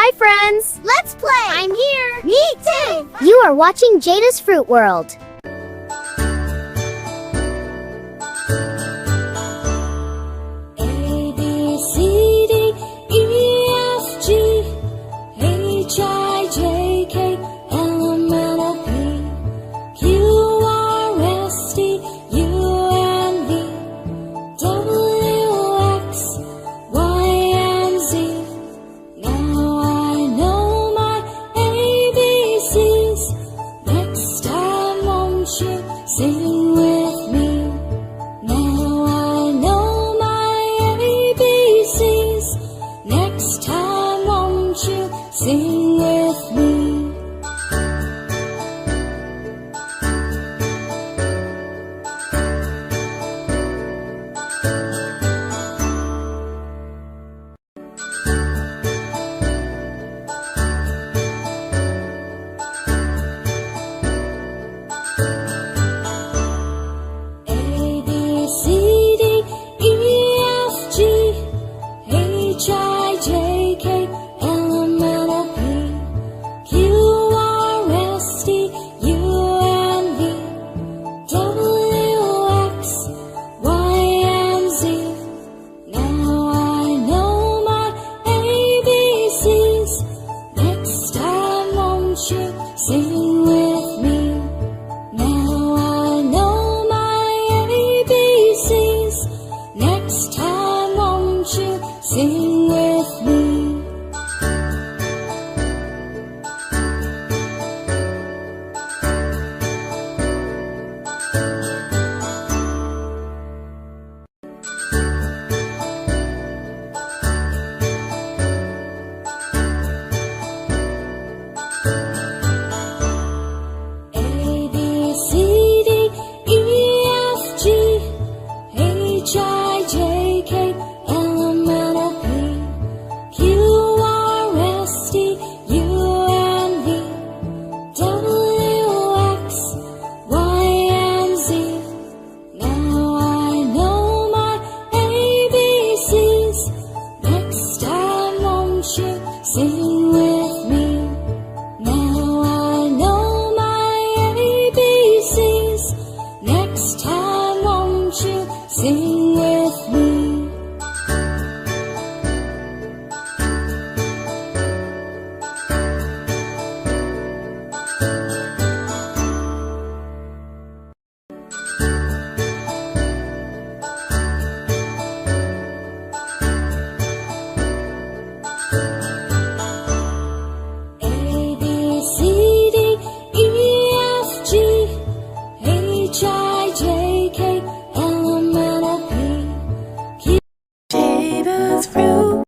Hi, friends! Let's play! I'm here! Me too! You are watching Jada's Fruit World. A, B, C, D, E, F, G, H, I, J, K, L, M, N, O, P, Q, R, S, T, U, N, V, W, X, Y, and Z. Now I know my ABCs. Next time won't you sing with me? Now I know my ABCs. Next time won't you sing with me? A, B, C, D, E, F, G, H, I, J, K, L, M, N, O, P, Q, R, S, T, U, N, V, W, X, Y, and Z. Now I know my ABCs. Next time won't you sing with me? Now I know my ABCs. Next time won't you sing with me? A, B, C, D, E, F, G, H, I, J, K, L, M, N, O, P, Q, R, S, T, U, N, V, W, X, Y, and Z. Now I know my ABCs. Next time won't you sing